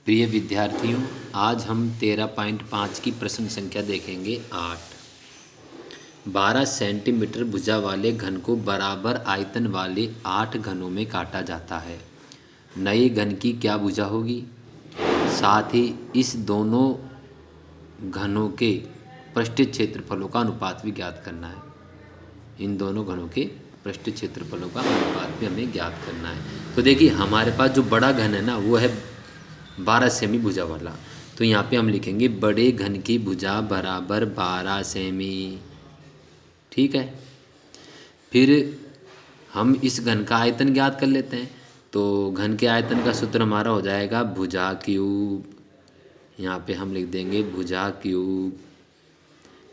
प्रिय विद्यार्थियों, आज हम 13.5 की प्रश्न संख्या देखेंगे 8। 12 सेंटीमीटर भुजा वाले घन को बराबर आयतन वाले 8 घनों में काटा जाता है। नए घन की क्या भुजा होगी? साथ ही इस दोनों घनों के पृष्ठीय क्षेत्रफलों का अनुपात भी ज्ञात करना है। इन दोनों घनों के पृष्ठीय क्षेत्रफलों का अनुपात भी हमें ज्ञात करना है। तो देखिए, हमारे पास जो बड़ा घन है ना, वो है 12 सेमी भुजा वाला। तो यहाँ पे हम लिखेंगे बड़े घन की भुजा बराबर 12 सेमी। ठीक है। फिर हम इस घन का आयतन ज्ञात कर लेते हैं। तो घन के आयतन का सूत्र हमारा हो जाएगा भुजा क्यूब। यहाँ पे हम लिख देंगे भुजा क्यूब।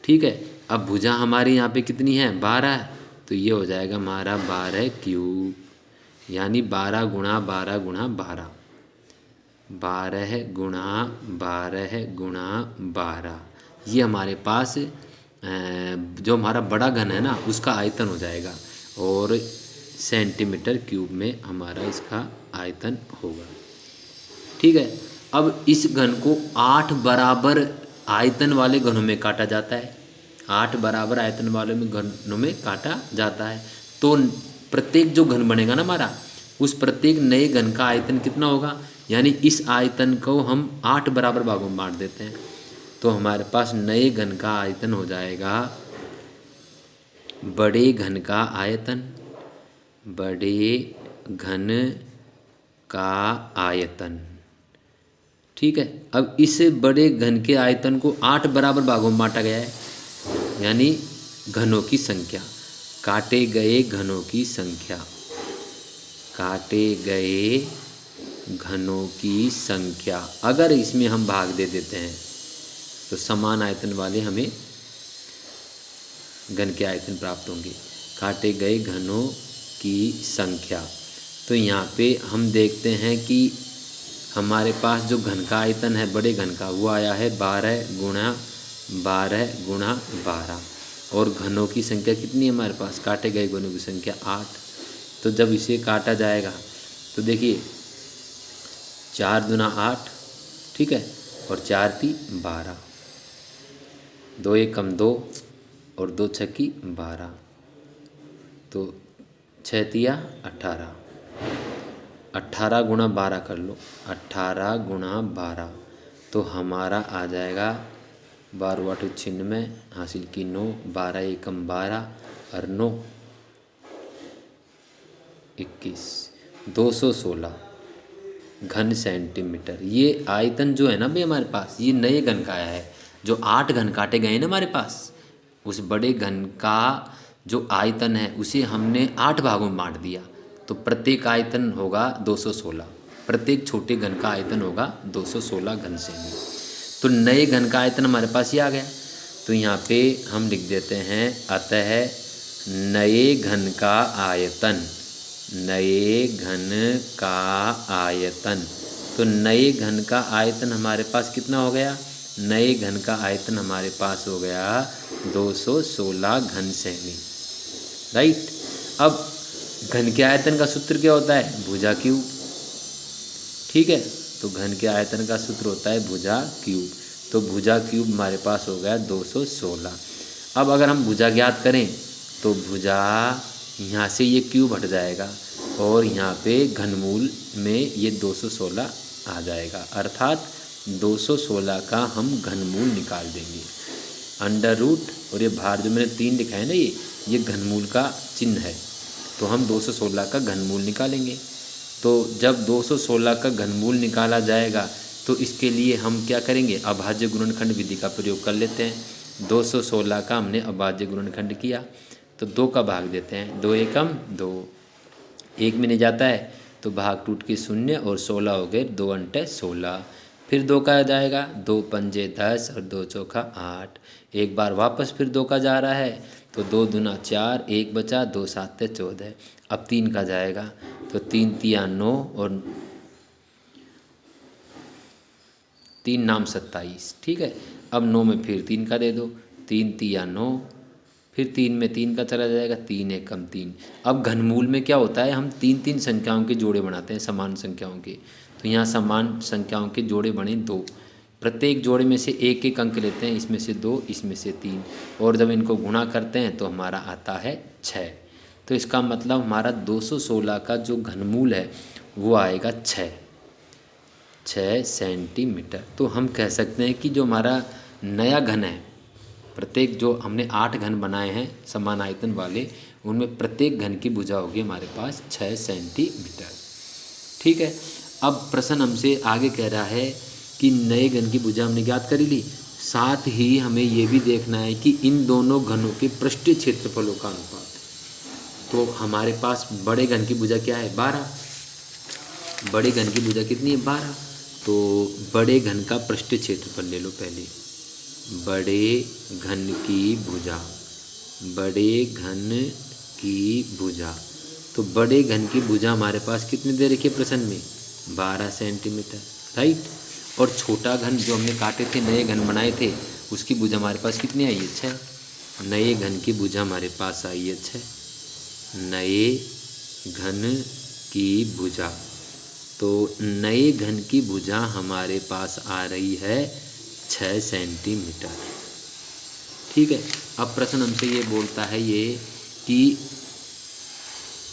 ठीक है। अब भुजा हमारी यहाँ पे कितनी है? 12 है। तो ये हो जाएगा हमारा 12 क्यूब, यानी 12 गुणा 12 गुणा 12, 12 गुणा 12 गुणा 12। ये हमारे पास जो हमारा बड़ा घन है ना, उसका आयतन हो जाएगा। और सेंटीमीटर क्यूब में हमारा इसका आयतन होगा। ठीक है। अब इस घन को 8 बराबर आयतन वाले घनों में काटा जाता है। 8 बराबर आयतन वाले घनों में काटा जाता है। तो प्रत्येक जो घन बनेगा ना हमारा, उस प्रत्येक नए घन का आयतन कितना होगा? यानी इस आयतन को हम 8 बराबर भागों में बांट देते हैं। तो हमारे पास नए घन का आयतन हो जाएगा बड़े घन का आयतन, बड़े घन का आयतन। ठीक है। अब इस बड़े घन के आयतन को 8 बराबर भागों में बांटा गया है, यानी घनों की संख्या, काटे गए घनों की संख्या, काटे गए घनों की संख्या। अगर इसमें हम भाग दे देते हैं तो समान आयतन वाले हमें घन के आयतन प्राप्त होंगे। काटे गए घनों की संख्या। तो यहाँ पे हम देखते हैं कि हमारे पास जो घन का आयतन है बड़े घन का, वो आया है 12 गुणा 12 गुणा 12। और घनों की संख्या कितनी है हमारे पास? काटे गए घनों की संख्या 8। तो जब इसे काटा जाएगा तो देखिए 4 दूना 8, ठीक है, और 4 ती 12, 2 एकम 2 और 2 छक्की 12, तो 6 तिया 18, 18 गुणा 12 कर लो, 18 गुणा 12। तो हमारा आ जाएगा 12 8 96, हासिल की 9, 12 एकम 12 और 9 21, 216 घन सेंटीमीटर। ये आयतन जो है ना भाई हमारे पास, ये नए घन का आया है। जो 8 घन काटे गए ना हमारे पास, उस बड़े घन का जो आयतन है उसे हमने 8 भागों में बांट दिया। तो प्रत्येक आयतन होगा 216, प्रत्येक छोटे घन का आयतन होगा 216 घन सेमी। तो नए घन का आयतन हमारे पास ही आ गया। तो यहाँ पे हम लिख देते हैं अतः नए घन का आयतन, नए घन का आयतन। तो नए घन का आयतन हमारे पास कितना हो गया? नए घन का आयतन हमारे पास हो गया 216 घन सेमी। राइट। अब घन के आयतन का सूत्र क्या होता है? भुजा क्यूब। ठीक है। तो घन के आयतन का सूत्र होता है भुजा क्यूब। तो भुजा क्यूब हमारे पास हो गया 216। अब अगर हम भुजा ज्ञात करें तो भुजा यहाँ से ये क्यूब हट जाएगा और यहाँ पे घनमूल में ये 216 आ जाएगा, अर्थात 216 का हम घनमूल निकाल देंगे। अंडर रूट और ये भार जो मैंने 3 लिखा है ना, ये घनमूल का चिन्ह है। तो हम 216 का घनमूल निकालेंगे। तो जब 216 का घनमूल निकाला जाएगा तो इसके लिए हम क्या करेंगे? अभाज्य गुणनखंड विधि का प्रयोग कर लेते हैं। 216 का हमने अभाज्य गुणनखंड किया तो 2 का भाग देते हैं, 2 एकम 2, 1 में नहीं जाता है तो भाग टूट के 0 और 16 हो गए, 2 अंटे 16। फिर 2 का जाएगा, 2 पंजे 10 और 2 चौका 8। एक बार वापस फिर 2 का जा रहा है तो 2 दूना 4, 1 बचा, 2 सात 14। अब 3 का जाएगा तो 3 तिया 9 और 3 नाम 27। ठीक है। अब 9 में फिर 3 का दे दो, 3 तिया 9, फिर 3 में 3 का चला जाएगा, 3 एकम 3। अब घनमूल में क्या होता है? हम 3 3 संख्याओं के जोड़े बनाते हैं, समान संख्याओं के। तो यहाँ समान संख्याओं के जोड़े बने 2। प्रत्येक जोड़े में से एक एक अंक लेते हैं, इसमें से 2, इसमें से 3, और जब इनको गुणा करते हैं तो हमारा आता है 6। तो इसका मतलब हमारा 216 का जो घनमूल है वो आएगा 6 सेंटीमीटर। तो हम कह सकते हैं कि जो हमारा नया घन है, प्रत्येक जो हमने 8 घन बनाए हैं समान आयतन वाले, उनमें प्रत्येक घन की भुजा होगी हमारे पास 6 सेंटीमीटर। ठीक है। अब प्रश्न हमसे आगे कह रहा है कि नए घन की भुजा हमने ज्ञात कर ली, साथ ही हमें ये भी देखना है कि इन दोनों घनों के पृष्ठीय क्षेत्रफलों का अनुपात। तो हमारे पास बड़े घन की भुजा क्या है? 12। बड़े घन की भुजा कितनी है? 12। तो बड़े घन का पृष्ठीय क्षेत्रफल ले लो पहले। बड़े घन की भुजा, बड़े घन की भुजा, तो बड़े घन की भुजा हमारे पास कितनी दे रखी है प्रश्न में? 12 सेंटीमीटर, राइट। और छोटा घन जो हमने काटे थे, नए घन बनाए थे, उसकी भुजा हमारे पास कितनी आई है? 6। नए घन की भुजा हमारे पास आई है 6। नए घन की भुजा, तो नए घन की भुजा हमारे पास आ रही है 6 सेंटीमीटर। ठीक है। अब प्रश्न हमसे ये बोलता है ये कि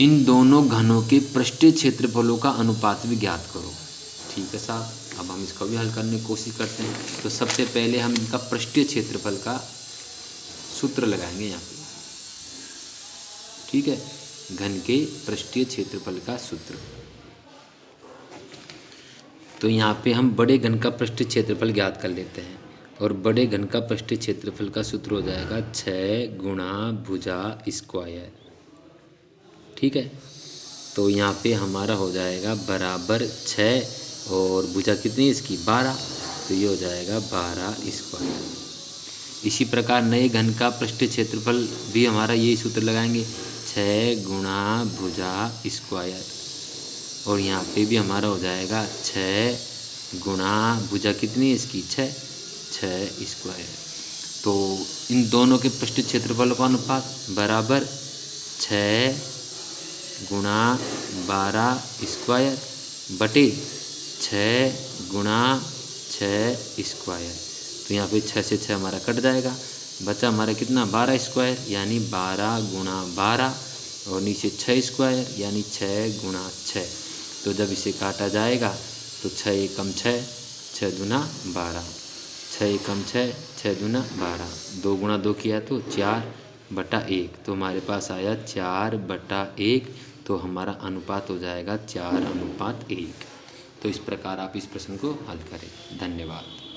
इन दोनों घनों के पृष्ठीय क्षेत्रफलों का अनुपात भी ज्ञात करो। ठीक है साहब, अब हम इसको भी हल करने की कोशिश करते हैं। तो सबसे पहले हम इनका पृष्ठीय क्षेत्रफल का सूत्र लगाएंगे यहाँ पे। ठीक है, घन के पृष्ठीय क्षेत्रफल का सूत्र। तो यहाँ पे हम बड़े घन का पृष्ठीय क्षेत्रफल ज्ञात कर लेते हैं, और बड़े घन का पृष्ठीय क्षेत्रफल का सूत्र हो जाएगा 6 गुणा भुजा स्क्वायर। ठीक है। तो यहाँ पे हमारा हो जाएगा बराबर 6, और भुजा कितनी है इसकी? 12। तो ये हो जाएगा 12 स्क्वायर। इसी प्रकार नए घन का पृष्ठीय क्षेत्रफल भी हमारा यही सूत्र लगाएंगे, 6 गुणा भुजा स्क्वायर, और यहाँ पे भी हमारा हो जाएगा 6 गुणा भुजा कितनी है इसकी? 6 स्क्वायर। तो इन दोनों के पृष्ठीय क्षेत्रफल का अनुपात बराबर 6 गुणा 12 स्क्वायर बटे 6 गुणा 6 स्क्वायर। तो यहाँ पे 6 से 6 हमारा कट जाएगा, बचा हमारा कितना? 12 स्क्वायर, यानी 12 गुणा 12, और नीचे 6 स्क्वायर यानी 6 गुणा 6। तो जब इसे काटा जाएगा तो 6 एकम 6, 6 दूना 12, 6 एकम 6, 6 दूना 12, 2 गुणा 2 किया तो 4/1। तो हमारे पास आया 4/1। तो हमारा अनुपात हो जाएगा 4:1। तो इस प्रकार आप इस प्रश्न को हल करें। धन्यवाद।